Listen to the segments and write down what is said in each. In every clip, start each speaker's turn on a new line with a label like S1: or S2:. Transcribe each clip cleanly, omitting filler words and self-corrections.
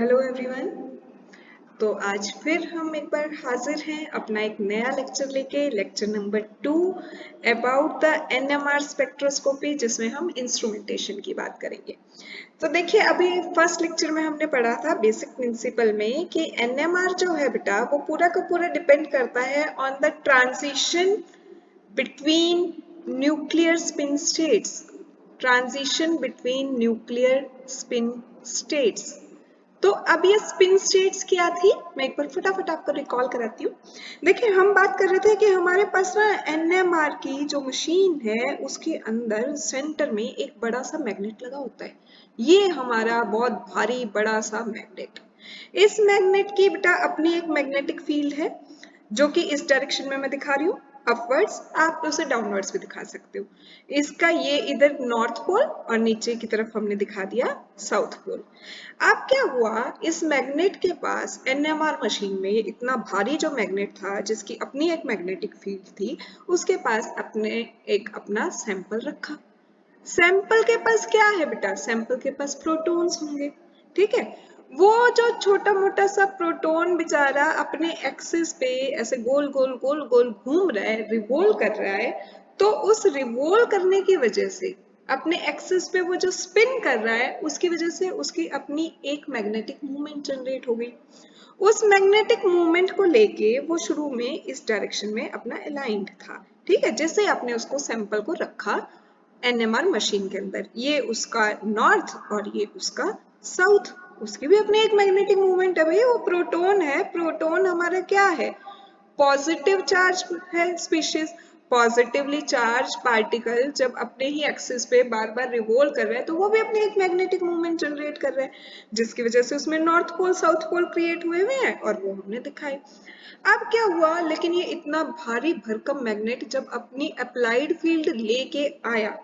S1: Hello everyone. तो आज फिर हम एक बार हाजिर हैं अपना एक नया लेक्चर लेके, lecture number 2 about the NMR spectroscopy, जिसमें हम इंस्ट्रूमेंटेशन की बात करेंगे। तो देखिए, अभी फर्स्ट लेक्चर में हमने पढ़ा था बेसिक प्रिंसिपल में कि एनएमआर जो है बेटा, वो पूरा का पूरा डिपेंड करता है on the transition between nuclear spin states. Transition between nuclear spin states. तो अब ये स्पिन स्टेट्स क्या थी, मैं एक बार फटाफट आपको रिकॉल कराती हूँ। देखिए, हम बात कर रहे थे कि हमारे पास ना एनएमआर की जो मशीन है उसके अंदर सेंटर में एक बड़ा सा मैग्नेट लगा होता है। ये हमारा बहुत भारी बड़ा सा मैग्नेट। इस मैग्नेट की बेटा अपनी एक मैग्नेटिक फील्ड है, जो कि इस डायरेक्शन में मैं दिखा रही हूँ अपवर्ड्स, आप उसे डाउनवर्ड्स भी दिखा सकते हो। इसका ये इधर नॉर्थ पोल और नीचे की तरफ हमने दिखा दिया साउथ पोल। अब क्या हुआ, इस मैग्नेट के पास एनएमआर मशीन में इतना भारी जो मैग्नेट था, जिसकी अपनी एक मैग्नेटिक फील्ड थी, उसके पास अपने एक अपना सैंपल रखा। सैंपल के पास क्या है बेटा, सैंपल के पास प्रोटॉन्स होंगे। ठीक है, वो जो छोटा मोटा सा प्रोटॉन बेचारा अपने एक्सिस पे ऐसे गोल गोल गोल गोल घूम रहा है, रिवॉल्व कर रहा है। तो उस रिवॉल्व करने की वजह से अपने एक्सिस पे वो जो स्पिन कर रहा है, उसकी वजह से उसकी अपनी एक मैग्नेटिक मूवमेंट जनरेट हो गई। उस मैग्नेटिक मूवमेंट को लेके वो शुरू में इस डायरेक्शन में अपना अलाइंड था। ठीक है, जैसे आपने उसको सैंपल को रखा एनएमआर मशीन के अंदर, ये उसका नॉर्थ और ये उसका साउथ, उसकी भी अपनी एक मैग्नेटिक मूवमेंट है भाई। वो प्रोटॉन है, प्रोटॉन हमारा क्या है, पॉजिटिव चार्ज है स्पीशीज। पॉजिटिवली चार्ज पार्टिकल जब अपने ही एक्सिस पे बार बार रिवॉल्व कर रहे हैं, तो वो भी अपनी एक मैग्नेटिक मूवमेंट जनरेट कर रहे हैं, जिसकी वजह से उसमें north pole south pole create हुए हुए हैं, और वो हमने दिखाए। अब क्या हुआ, लेकिन ये इतना भारी भरकम मैग्नेट जब अपनी अप्लाइड फील्ड लेके आया,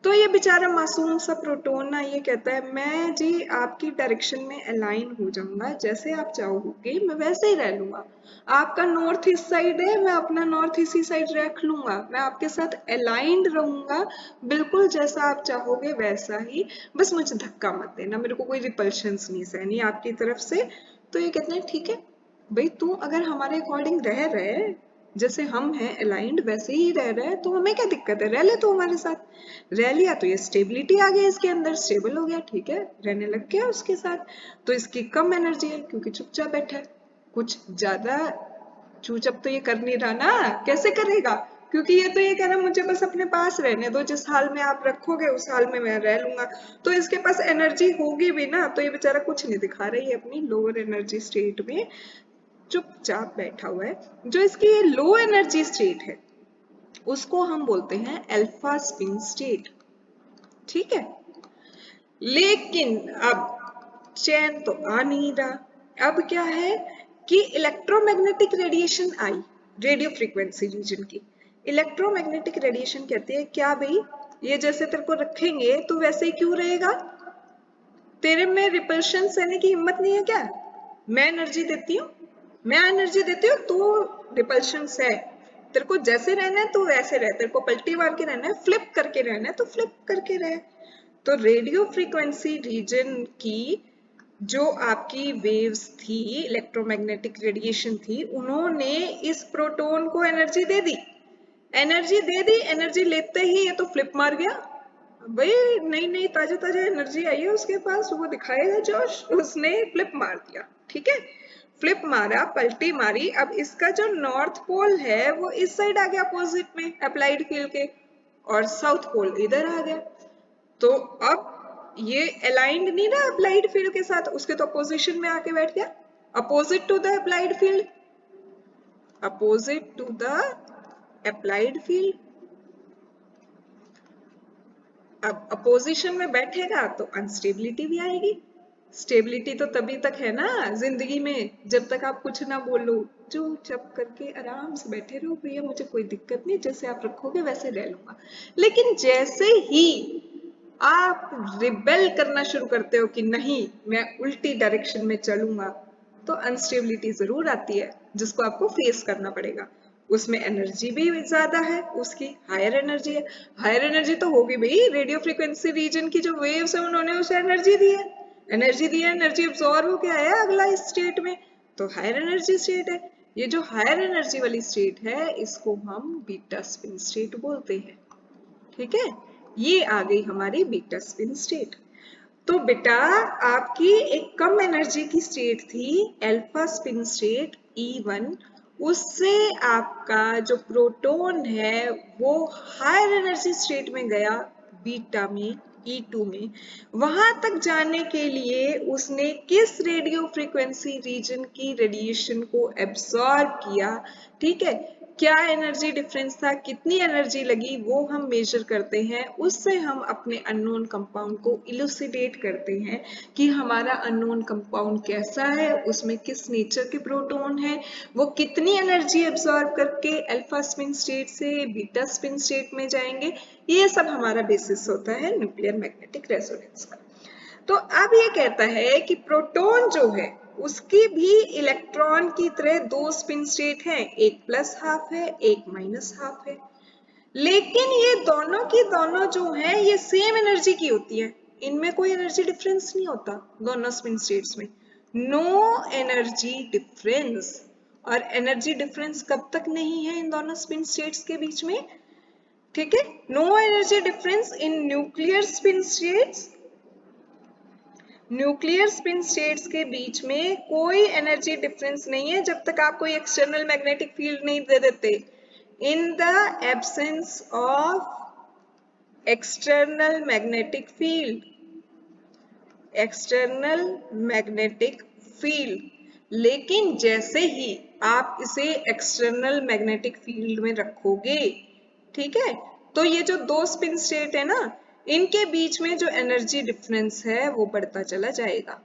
S1: तो ये बेचारा मासूम सा प्रोटॉन ना ये कहता है, मैं जी आपकी डायरेक्शन में अलाइन हो जाऊंगा, जैसे आप चाहोगे मैं वैसे ही रह लूंगा। आपका नॉर्थ इस साइड है, मैं अपना नॉर्थ इसी साइड रख लूंगा, मैं आपके साथ अलाइंड रहूंगा, बिल्कुल जैसा आप चाहोगे वैसा ही। बस मुझे धक्का मत देना, मेरे को कोई रिपल्शन नहीं सहनी आपकी तरफ से। तो ये कहते हैं ठीक है भाई, तू अगर हमारे अकॉर्डिंग रह रहे, जैसे हम हैं अलाइंड वैसे ही रह रहे हैं, तो हमें क्या दिक्कत है, रह ले तू हमारे साथ। रह लिया तो ये स्टेबिलिटी आ गई, इसके अंदर स्टेबल हो गया, ठीक है, रहने लग गया उसके साथ। तो इसकी कम एनर्जी है क्योंकि चुपचाप बैठा है। कुछ ज्यादा चूचप तो ये कर नहीं रहा ना, कैसे करेगा, क्योंकि ये तो ये कह रहा है मुझे बस अपने पास रहने दो, जिस हाल में आप रखोगे उस हाल में मैं रह लूंगा। तो इसके पास एनर्जी होगी भी ना, तो ये बेचारा कुछ नहीं दिखा रही है अपनी लोअर एनर्जी स्टेट में, चुपचाप बैठा हुआ है। जो इसकी ये लो एनर्जी स्टेट है, उसको हम बोलते हैं अल्फा स्पिन स्टेट। ठीक है, लेकिन अब चैन तो आ नहीं रहा। अब क्या है कि इलेक्ट्रोमैग्नेटिक रेडिएशन आई, रेडियो फ्रीक्वेंसी रीजन की। इलेक्ट्रोमैग्नेटिक रेडिएशन कहते हैं क्या भाई, ये जैसे तेरे को रखेंगे तो वैसे ही क्यों रहेगा, तेरे में रिपल्शन सहने की हिम्मत नहीं है क्या, मैं एनर्जी देती हूँ, मैं एनर्जी देती हूँ, तू रिपल्शन सह। तेरे को जैसे रहना है तो वैसे रह, तेरे को पलटी मार के रहना है, फ्लिप करके रहना है तो फ्लिप करके रह। तो रेडियो फ्रीक्वेंसी रीजन की जो आपकी वेव्स थी, इलेक्ट्रोमैग्नेटिक रेडिएशन थी, उन्होंने इस प्रोटॉन को एनर्जी दे दी। एनर्जी दे दी, एनर्जी लेते ही ये तो फ्लिप मार गया भाई, नई नई ताजा ताजा एनर्जी आई है उसके पास, वो दिखाएगा जोश, उसने फ्लिप मार दिया। ठीक है, फ्लिप मारा, पलटी मारी, अब इसका जो नॉर्थ पोल है वो इस साइड आ गया अपोजिट में अप्लाइड फील्ड के, और साउथ पोल इधर आ गया। तो अब ये अलाइंड नहीं ना अप्लाइड फील्ड के साथ, उसके तो अपोजिशन में आके बैठ गया, opposite to the applied field, opposite to the applied field. अब अपोजिशन में बैठेगा तो अनस्टेबिलिटी भी आएगी। स्टेबिलिटी तो तभी तक है ना जिंदगी में, जब तक आप कुछ ना बोलो, चुपचाप करके आराम से बैठे रहो, भैया मुझे कोई दिक्कत नहीं, जैसे आप रखोगे वैसे रह लूंगा। लेकिन जैसे ही आप रिबेल करना शुरू करते हो कि नहीं मैं उल्टी डायरेक्शन में चलूंगा, तो अनस्टेबिलिटी जरूर आती है, जिसको आपको फेस करना पड़ेगा। उसमें एनर्जी भी ज्यादा है, उसकी हायर एनर्जी है। हायर एनर्जी तो होगी भाई, रेडियो फ्रीक्वेंसी रीजन की जो वेव्स है उन्होंने उसे एनर्जी दी है, एनर्जी दी है, एनर्जी अब्सॉर्ब होके आया अगला इस स्टेट में, तो हायर एनर्जी स्टेट है। ये जो हायर एनर्जी वाली स्टेट है इसको हम बीटा स्पिन स्टेट बोलते हैं। ठीक है, ये आ गई हमारी बीटा स्पिन स्टेट। तो बेटा आपकी एक कम एनर्जी की स्टेट थी अल्फा स्पिन स्टेट E1, उससे आपका जो प्रोटॉन है वो हायर एनर्जी स्टेट में गया बीटा में E2 में। वहां तक जाने के लिए उसने किस रेडियो फ्रीक्वेंसी रीजन की रेडिएशन को एब्सॉर्ब किया, ठीक है, क्या एनर्जी डिफरेंस था, कितनी एनर्जी लगी, वो हम मेजर करते हैं। उससे हम अपने अननोन कंपाउंड को इलुसिडेट करते हैं कि हमारा अननोन कंपाउंड कैसा है, उसमें किस नेचर के प्रोटॉन है, वो कितनी एनर्जी एब्सॉर्ब करके अल्फा स्पिन स्टेट से बीटा स्पिन स्टेट में जाएंगे। ये सब हमारा बेसिस होता है न्यूक्लियर मैग्नेटिक रेजोनेंस का। तो अब ये कहता है कि प्रोटॉन जो है उसकी भी इलेक्ट्रॉन की तरह दो स्पिन स्टेट हैं, एक प्लस हाफ है एक माइनस हाफ है, लेकिन ये दोनों की दोनों जो है ये सेम एनर्जी की होती है, इनमें कोई एनर्जी डिफरेंस नहीं होता दोनों स्पिन स्टेट्स में, नो एनर्जी डिफरेंस। और एनर्जी डिफरेंस कब तक नहीं है इन दोनों स्पिन स्टेट्स के बीच में, ठीक है, no energy difference in nuclear spin states. Nuclear spin states के बीच में कोई एनर्जी डिफरेंस नहीं है जब तक आप कोई एक्सटर्नल मैग्नेटिक फील्ड नहीं दे देते। In the absence of external magnetic field, external magnetic field, लेकिन जैसे ही आप इसे एक्सटर्नल मैग्नेटिक फील्ड में रखोगे, ठीक है, तो ये जो दो स्पिन स्टेट है ना, इनके बीच में जो एनर्जी डिफरेंस है वो बढ़ता चला जाएगा।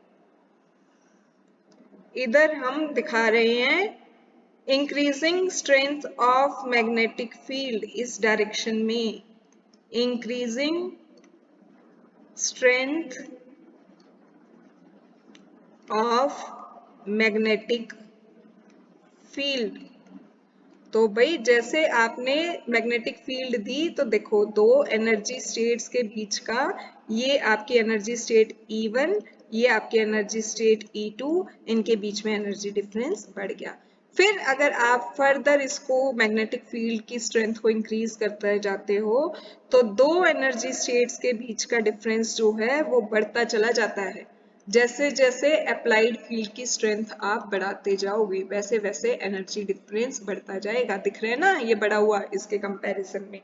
S1: इधर हम दिखा रहे हैं increasing strength of magnetic field, इस डायरेक्शन में increasing strength of magnetic field. तो भाई जैसे आपने मैग्नेटिक फील्ड दी तो देखो दो एनर्जी स्टेट्स के बीच का, ये आपकी एनर्जी स्टेट E1, ये आपकी एनर्जी स्टेट E2, इनके बीच में एनर्जी डिफरेंस बढ़ गया। फिर अगर आप फर्दर इसको मैग्नेटिक फील्ड की स्ट्रेंथ को इंक्रीज करते जाते हो तो दो एनर्जी स्टेट्स के बीच का डिफरेंस जो है वो बढ़ता चला जाता है। जैसे जैसे अप्लाइड फील्ड की स्ट्रेंथ आप बढ़ाते जाओगे वैसे वैसे एनर्जी डिफरेंस बढ़ता जाएगा। दिख रहे हैं ना ये बढ़ा हुआ इसके कंपैरिजन में।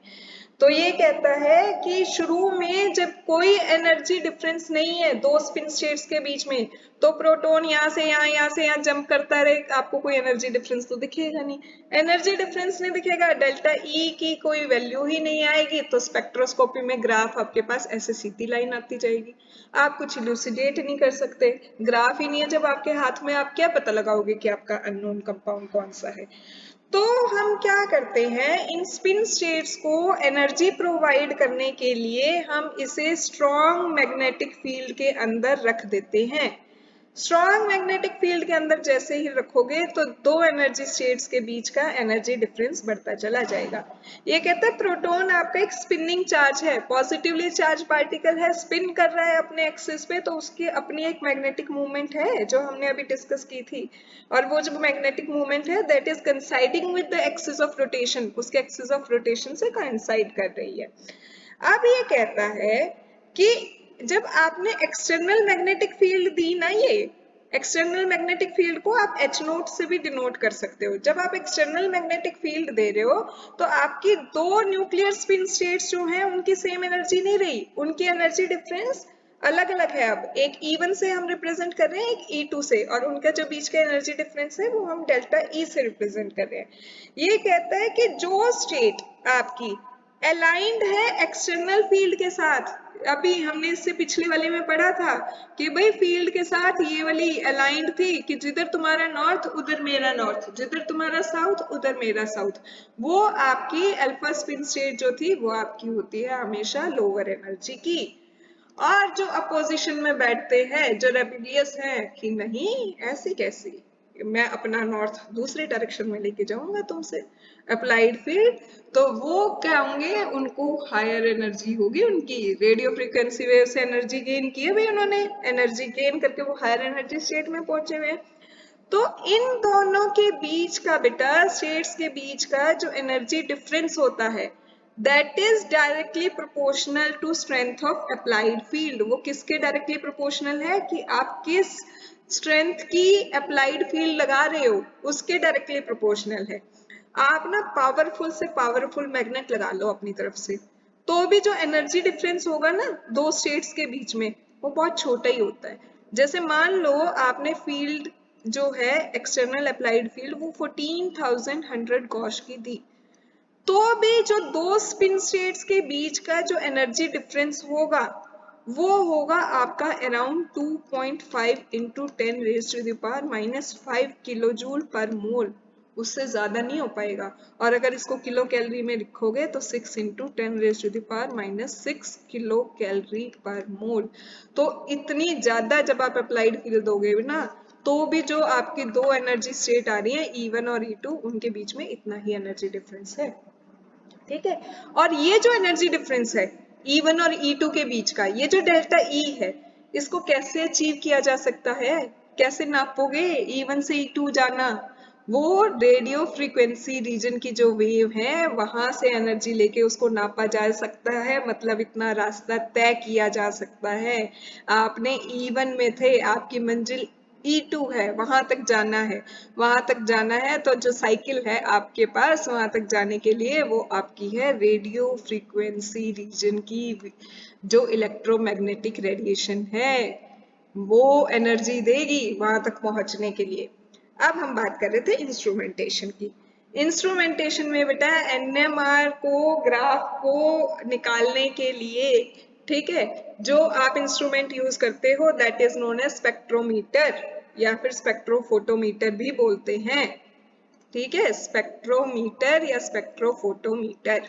S1: तो ये कहता है कि शुरू में जब कोई एनर्जी डिफरेंस नहीं है दो स्पिन स्टेट्स के बीच में, तो प्रोटॉन यहाँ से यहाँ जंप करता रहे, आपको कोई एनर्जी डिफरेंस तो दिखेगा नहीं। एनर्जी डिफरेंस नहीं दिखेगा, डेल्टा ई की कोई वैल्यू ही नहीं आएगी, तो स्पेक्ट्रोस्कोपी में ग्राफ आपके पास ऐसे सीधी लाइन आती जाएगी, आप कुछ इलुसिडेट नहीं कर सकते। ग्राफ ही नहीं है जब आपके हाथ में, आप क्या पता लगाओगे कि आपका अननोन कंपाउंड कौन सा है। तो हम क्या करते हैं, इन स्पिन स्टेट्स को एनर्जी प्रोवाइड करने के लिए हम इसे स्ट्रॉन्ग मैग्नेटिक फील्ड के अंदर रख देते हैं। स्ट्रॉन्ग मैग्नेटिक फील्ड के अंदर जैसे ही रखोगे तो दो एनर्जी स्टेट्स के बीच का एनर्जी डिफरेंस बढ़ता चला जाएगा। ये कहता है प्रोटॉन आपका एक स्पिनिंग चार्ज है, पॉजिटिवली चार्ज पार्टिकल है, स्पिन कर रहा है अपने एक्सिस पे, तो उसकी अपनी एक मैग्नेटिक मूवमेंट है जो हमने अभी डिस्कस की थी, और वो जो मैग्नेटिक मूवमेंट है that is coinciding with the axis of rotation, उसके एक्सिस ऑफ रोटेशन से कंसाइड कर रही है। अब ये कहता है कि जब आपने एक्सटर्नल मैग्नेटिक फील्ड दी ना, ये एक्सटर्नल मैग्नेटिक फील्ड को आप H नोट से भी डिनोट कर सकते हो। जब आप एक्सटर्नल मैग्नेटिक फील्ड दे रहे हो तो आपकी दो न्यूक्लियर स्पिन स्टेट्स जो हैं उनकी सेम एनर्जी नहीं रही, उनकी एनर्जी डिफरेंस अलग अलग है। अब एक E1 से हम रिप्रेजेंट कर रहे हैं, एक E2 से, और उनका जो बीच का एनर्जी डिफरेंस है वो हम डेल्टा E से रिप्रेजेंट कर रहे हैं। ये कहता है कि जो स्टेट आपकी अलाइंड है एक्सटर्नल फील्ड के साथ, अभी हमने इससे पिछले वाले में पढ़ा था कि भाई फील्ड के साथ ये वाली अलाइंड थी कि जिधर तुम्हारा नॉर्थ उधर मेरा नॉर्थ, जिधर तुम्हारा साउथ उधर मेरा साउथ, वो आपकी अल्फा स्पिन स्टेट जो थी वो आपकी होती है हमेशा लोअर एनर्जी की। और जो अपोजिशन में बैठते हैं, जो रेबेलियस है कि नहीं ऐसी कैसी, मैं अपना नॉर्थ दूसरे डायरेक्शन में लेके जाऊंगा तुमसे अप्लाइड फील्ड, तो वो क्या होंगे, उनको हायर एनर्जी होगी, उनकी रेडियो फ्रीक्वेंसी वेव से एनर्जी गेन की है भाई उन्होंने, एनर्जी गेन करके वो हायर एनर्जी स्टेट में पहुंचे हुए हैं। तो इन दोनों के बीच का बेटा, स्टेट्स के बीच का जो एनर्जी डिफरेंस होता है, that is directly proportional to strength of applied field. वो किसके डायरेक्टली प्रोपोर्शनल है कि आप किस स्ट्रेंथ की अप्लाइड फील्ड लगा रहे हो, उसके डायरेक्टली प्रोपोर्शनल है। आप ना पावरफुल से पावरफुल मैग्नेट लगा लो अपनी तरफ से, तो भी जो एनर्जी डिफरेंस होगा ना दो स्टेट्स के बीच में, वो बहुत छोटा ही होता है। जैसे मान लो आपने फील्ड जो है एक्सटर्नल अप्लाइड फील्ड वो 14,100 गॉश की दी, तो भी जो दो स्पिन स्टेट्स के बीच का जो एनर्जी डिफरेंस होगा वो होगा आपका अराउंड 2.5 इंटू 10⁻⁻⁵ किलो जूल पर मोल, उससे ज्यादा नहीं हो पाएगा। और अगर इसको किलो कैलोरी में लिखोगे तो 6 इंटू 10⁻⁻⁶ किलो कैलोरी पर मोल। तो इतनी ज्यादा जब आप अप्लाइड फील्ड दोगे ना, तो भी जो आपकी दो एनर्जी स्टेट आ रही है E1 और E2, उनके बीच में इतना ही एनर्जी डिफरेंस है। ठीक है, और ये जो एनर्जी डिफरेंस है E1 और E2 के बीच का, ये जो डेल्टा E है, इसको कैसे अचीव किया जा सकता है, कैसे नापोगे E1 से E2 जाना, वो रेडियो फ्रीक्वेंसी रीजन की जो वेव है वहां से एनर्जी लेके उसको नापा जा सकता है, मतलब इतना रास्ता तय किया जा सकता है। आपने E1 में थे, आपकी मंजिल E2 है, वहां तक जाना है, वहां तक जाना है, तो जो साइकिल है आपके पास वहां तक जाने के लिए वो आपकी है रेडियो फ्रीक्वेंसी रीजन की जो इलेक्ट्रोमैग्नेटिक रेडिएशन है, वो एनर्जी देगी वहां तक पहुंचने के लिए। अब हम बात कर रहे थे इंस्ट्रूमेंटेशन की। इंस्ट्रूमेंटेशन में बेटा एनएमआर को, ग्राफ को निकालने के लिए, ठीक है, जो आप इंस्ट्रूमेंट यूज करते हो that is known as spectrometer, या फिर स्पेक्ट्रोफोटोमीटर भी बोलते हैं। ठीक है, स्पेक्ट्रोमीटर या स्पेक्ट्रोफोटोमीटर।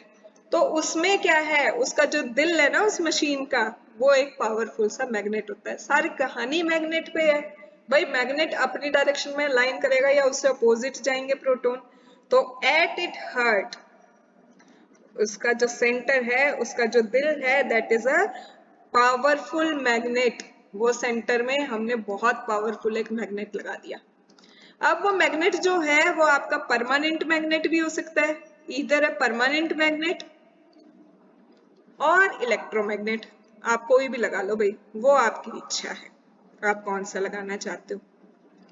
S1: तो उसमें क्या है, उसका जो दिल है ना उस मशीन का, वो एक पावरफुल सा मैग्नेट होता है। सारी कहानी मैग्नेट पे है भाई। मैग्नेट अपनी डायरेक्शन में लाइन करेगा या उससे अपोजिट जाएंगे प्रोटॉन। तो एट इट हार्ट, उसका जो सेंटर है, उसका जो दिल है, that is a powerful magnet. वो सेंटर में हमने बहुत पावरफुल एक मैग्नेट लगा दिया। अब वो मैग्नेट जो है वो आपका परमानेंट मैग्नेट भी हो सकता है, इधर है परमानेंट मैग्नेट और इलेक्ट्रोमैग्नेट, आप कोई भी लगा लो भाई, वो आपकी इच्छा है आप कौन सा लगाना चाहते हो।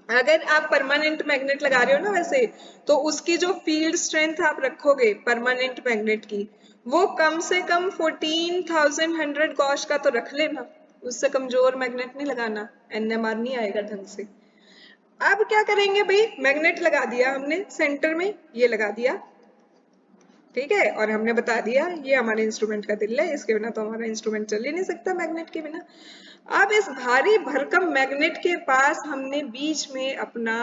S1: अगर आप परमानेंट मैग्नेट लगा रहे हो ना वैसे, तो उसकी जो फील्ड स्ट्रेंथ आप रखोगे परमानेंट मैग्नेट की, वो कम से कम 14,100 गॉश का तो रख लेना, उससे कमजोर मैग्नेट नहीं लगाना, एनएमआर नहीं आएगा ढंग से। अब क्या करेंगे भाई, मैग्नेट लगा दिया हमने सेंटर में, ये लगा दिया, ठीक है, और हमने बता दिया ये हमारे इंस्ट्रूमेंट का दिल है, इसके बिना तो हमारा इंस्ट्रूमेंट चल ही नहीं सकता मैग्नेट के बिना। अब इस भारी भरकम मैग्नेट के पास हमने बीच में अपना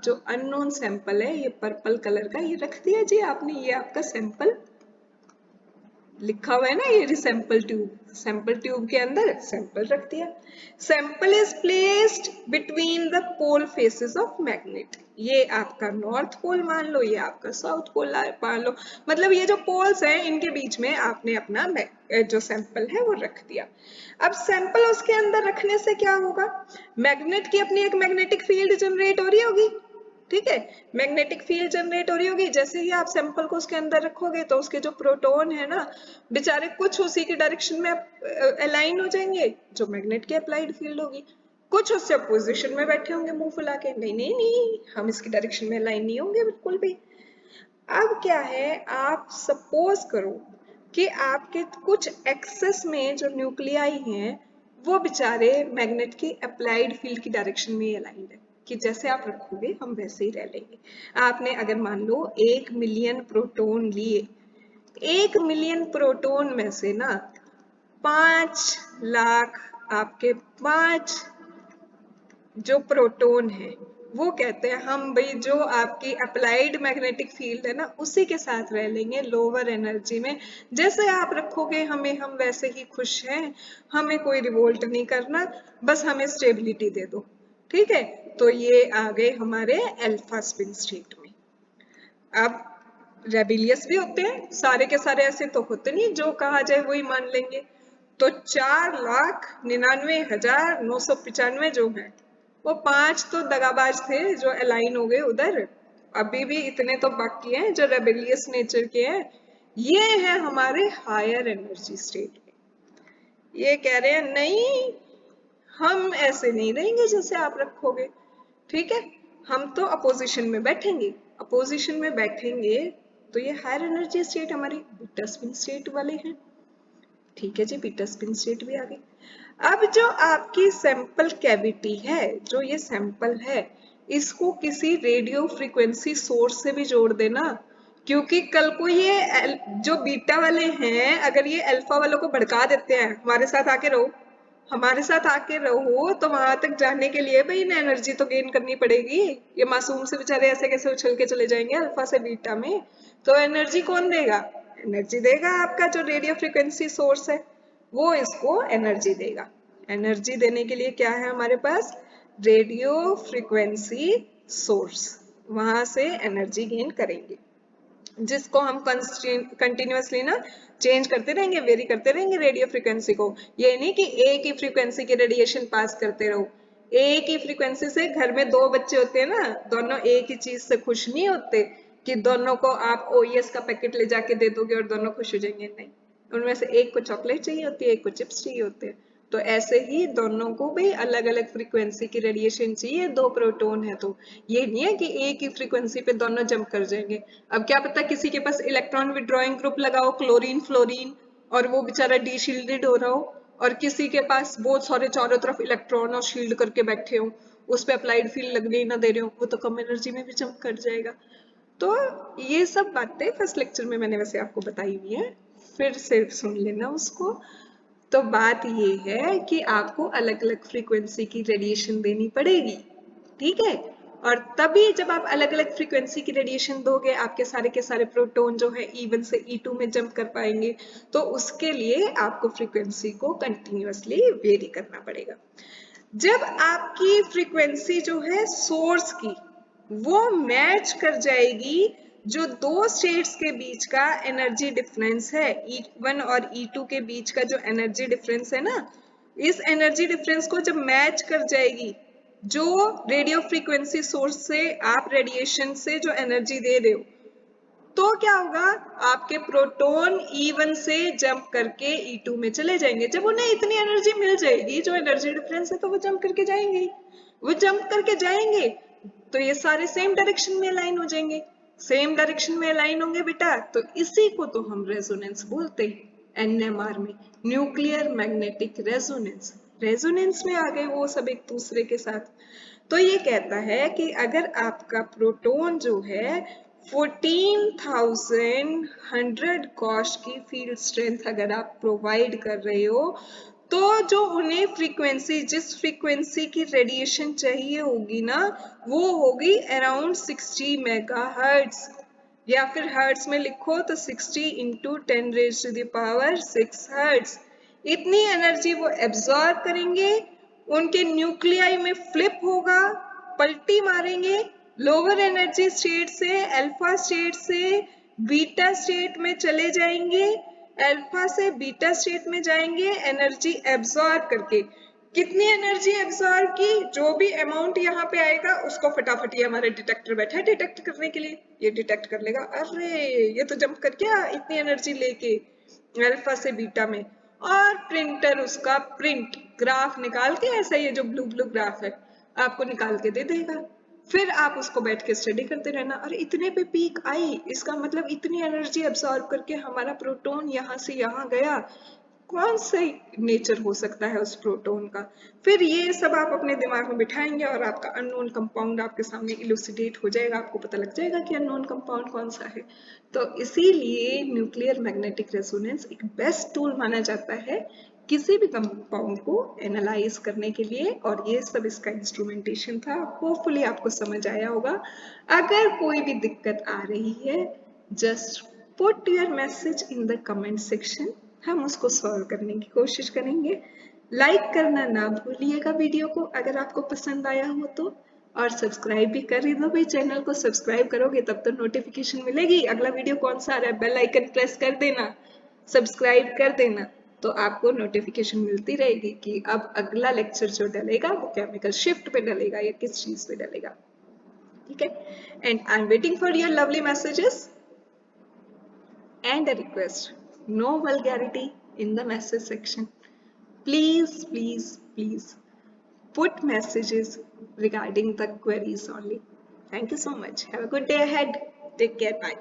S1: जो अननोन सैंपल है, ये पर्पल कलर का, ये रख दिया जी आपने, ये आपका सैंपल लिखा हुआ है ना, ये सैंपल ट्यूब, सैंपल ट्यूब के अंदर सैंपल रख दिया। Sample is placed between the pole faces of magnet. ये आपका नॉर्थ पोल मान लो, ये आपका साउथ पोल मान लो, मतलब ये जो पोल्स हैं इनके बीच में आपने अपना जो सैंपल है वो रख दिया। अब सैंपल उसके अंदर रखने से क्या होगा, मैग्नेट की अपनी एक मैग्नेटिक फील्ड जनरेट हो रही होगी, ठीक है, मैग्नेटिक फील्ड जनरेट हो रही होगी। जैसे ही आप सैंपल को उसके अंदर रखोगे तो उसके जो प्रोटॉन है ना बेचारे, कुछ उसी की डायरेक्शन में अलाइन हो जाएंगे जो मैग्नेट की अप्लाइड फील्ड होगी, कुछ उससे अपोजिशन में बैठे होंगे मुंह फुला के, नहीं नहीं नहीं हम इसकी डायरेक्शन में अलाइन नहीं होंगे बिल्कुल भी। अब क्या है, आप सपोज करो कि आपके कुछ एक्सेस में जो न्यूक्लियाई हैं वो बेचारे मैग्नेट की अप्लाइड फील्ड की डायरेक्शन में अलाइंड है, कि जैसे आप रखोगे हम वैसे ही रह लेंगे। आपने अगर मान लो 1 मिलियन प्रोटॉन लिए, 1 मिलियन प्रोटॉन में से ना 5 लाख आपके 5 जो प्रोटॉन है वो कहते हैं हम भाई जो आपकी अप्लाइड मैग्नेटिक फील्ड है ना उसी के साथ रह लेंगे लोअर एनर्जी में, जैसे आप रखोगे हमें हम वैसे ही खुश हैं, हमें कोई रिवोल्ट नहीं करना, बस हमें स्टेबिलिटी दे दो, ठीक है। तो ये आ गए हमारे अल्फा स्पिन स्टेट में। अब रेबिलियस भी होते हैं, सारे के सारे ऐसे तो होते नहीं जो कहा जाए वही मान लेंगे। तो 4,99,995 जो है वो 5 तो दगाबाज थे जो अलाइन हो गए उधर। अभी भी इतने तो बाकी हैं जो रेबिलियस नेचर के हैं। ये है हमारे हायर एनर्जी स्टेट में। ये कह रहे हैं नहीं, हम ऐसे नहीं रहेंगे जैसे आप रखोगे, ठीक है, हम तो अपोजिशन में बैठेंगे। अपोजिशन में बैठेंगे तो ये हायर एनर्जी स्टेट हमारी बीटा स्पिन स्टेट वाले हैं। ठीक है जी, बीटा स्पिन स्टेट भी आ गई। अब जो आपकी सैंपल कैविटी है, जो ये सैंपल है, इसको किसी रेडियो फ्रीक्वेंसी सोर्स से भी जोड़ देना, क्योंकि कल को ये जो बीटा वाले हैं अगर ये अल्फा वालों को भड़का देते हैं हमारे साथ आके रहो, हमारे साथ आके रहो, तो वहां तक जाने के लिए भाई इन्हें एनर्जी तो गेन करनी पड़ेगी। ये मासूम से बेचारे ऐसे कैसे उछल के चले जाएंगे अल्फा से बीटा में? तो एनर्जी कौन देगा? एनर्जी देगा आपका जो रेडियो फ्रिक्वेंसी सोर्स है, वो इसको एनर्जी देगा। एनर्जी देने के लिए क्या है हमारे पास? रेडियो फ्रिक्वेंसी सोर्स, वहां से एनर्जी गेन करेंगे, जिसको हम कंटिन्यूअसली ना चेंज करते रहेंगे, वेरी करते रहेंगे रेडियो फ्रिक्वेंसी को। ये नहीं कि एक ही फ्रिक्वेंसी की रेडिएशन पास करते रहो। एक ही फ्रिक्वेंसी से घर में 2 बच्चे होते हैं ना, दोनों एक ही चीज से खुश नहीं होते कि दोनों को आप ओएस का पैकेट ले जाके दे दोगे और दोनों खुश हो जाएंगे, नहीं। उनमें से एक को चॉकलेट चाहिए होती है, एक को चिप्स चाहिए होते हैं। तो ऐसे ही दोनों को भी अलग अलग फ्रीक्वेंसी की रेडिएशन चाहिए, 2 प्रोटॉन है तो ये नहीं है कि एक ही फ्रीक्वेंसी पे दोनों जंप कर जाएंगे। अब क्या पता किसी के पास इलेक्ट्रॉन विड्रॉइंग ग्रुप लगाओ क्लोरीन फ्लोरीन और वो बेचारा डी शील्डेड हो रहा हो, और किसी के पास बहुत सारे चारों तरफ इलेक्ट्रॉन और शील्ड करके बैठे हो, उस पे अप्लाइड फील्ड लगने ही ना दे रहे हो, वो तो कम एनर्जी में भी जंप कर जाएगा। तो ये सब बातें फर्स्ट लेक्चर में मैंने वैसे आपको बताई हुई है, फिर से सुन लेना उसको। तो बात ये है कि आपको अलग अलग फ्रीक्वेंसी की रेडिएशन देनी पड़ेगी, ठीक है, और तभी जब आप अलग अलग फ्रीक्वेंसी की रेडिएशन दोगे आपके सारे प्रोटॉन जो है E1 से E2 में जंप कर पाएंगे। तो उसके लिए आपको फ्रीक्वेंसी को कंटिन्यूअसली वेरी करना पड़ेगा। जब आपकी फ्रीक्वेंसी जो है सोर्स की वो मैच कर जाएगी जो 2 स्टेट्स के बीच का एनर्जी डिफरेंस है, E1 और E2 के बीच का जो एनर्जी डिफरेंस है ना, इस एनर्जी डिफरेंस को जब मैच कर जाएगी, जो रेडियो फ्रीक्वेंसी सोर्स से आप रेडिएशन से जो एनर्जी दे रहे हो, तो क्या होगा, आपके प्रोटॉन E1 से जंप करके E2 में चले जाएंगे। जब उन्हें इतनी एनर्जी मिल जाएगी जो एनर्जी डिफरेंस है, तो वो जंप करके जाएंगे, वो जंप करके जाएंगे तो ये सारे सेम डायरेक्शन में अलाइन हो जाएंगे। सेम डायरेक्शन में अलाइन होंगे बेटा, तो इसी को तो हम रेजोनेंस बोलते हैं NMR में, न्यूक्लियर मैग्नेटिक रेजोनेंस। रेजोनेंस में आ गए वो सब एक दूसरे के साथ। तो ये कहता है कि अगर आपका प्रोटॉन जो है 14,100 गॉश की फील्ड स्ट्रेंथ अगर आप प्रोवाइड कर रहे हो, तो जो उन्हें फ्रीक्वेंसी, जिस फ्रीक्वेंसी की रेडिएशन चाहिए होगी ना, वो होगी अराउंड 60 मेगाहर्ट्ज, या फिर हर्ट्ज में लिखो तो 60 इंटू 10⁻⁶ हर्ट्ज। इतनी एनर्जी वो एब्जॉर्ब करेंगे, उनके न्यूक्लियाई में फ्लिप होगा, पलटी मारेंगे, लोअर एनर्जी स्टेट से अल्फा स्टेट से बीटा स्टेट में चले जाएंगे, अल्फा से बीटा स्टेट में जाएंगे एनर्जी एब्जॉर्ब करके। कितनी एनर्जी एब्जॉर्ब की? जो भी अमाउंट यहाँ पे आएगा उसको फटाफट, ये हमारे डिटेक्टर बैठा है डिटेक्ट करने के लिए, ये डिटेक्ट कर लेगा, अरे ये तो जंप कर गया इतनी एनर्जी लेके अल्फा से बीटा में, और प्रिंटर उसका प्रिंट ग्राफ निकाल के, ऐसा ये जो ब्लू ब्लू ग्राफ है आपको निकाल के दे देगा। फिर आप उसको बैठ के स्टडी करते रहना, और इतने पे पीक आई, इसका मतलब इतनी एनर्जी एब्सॉर्ब करके हमारा प्रोटॉन यहाँ से यहाँ गया, कौन सा नेचर हो सकता है उस प्रोटॉन का। फिर ये सब आप अपने दिमाग में बिठाएंगे और आपका अननोन कंपाउंड आपके सामने इलुसिडेट हो जाएगा, आपको पता लग जाएगा कि अननोन कंपाउंड कौन सा है। तो इसीलिए न्यूक्लियर मैग्नेटिक रेजोनेंस एक बेस्ट टूल माना जाता है किसी भी कंपाउंड को एनालाइज करने के लिए, और ये सब इसका इंस्ट्रूमेंटेशन था। होपफुली आपको समझ आया होगा। अगर कोई भी दिक्कत आ रही है, just put your message in the comment section, हम उसको सॉल्व करने की कोशिश करेंगे। लाइक करना ना भूलिएगा वीडियो को अगर आपको पसंद आया हो तो। और सब्सक्राइब भी कर ही दो भाई, चैनल को सब्सक्राइब करोगे तब तो नोटिफिकेशन मिलेगी अगला वीडियो कौन सा आ रहा है। बेल आइकन प्रेस कर देना, सब्सक्राइब कर देना, तो आपको नोटिफिकेशन मिलती रहेगी कि अब अगला लेक्चर जो डलेगा वो केमिकल शिफ्ट पे डलेगा या किस चीज पे डलेगा। ठीक है, and I am waiting for your lovely messages and a request, no vulgarity in the message section. Please, please, please put messages regarding the queries only. Thank you so much. Have a good day ahead. Take care. Bye.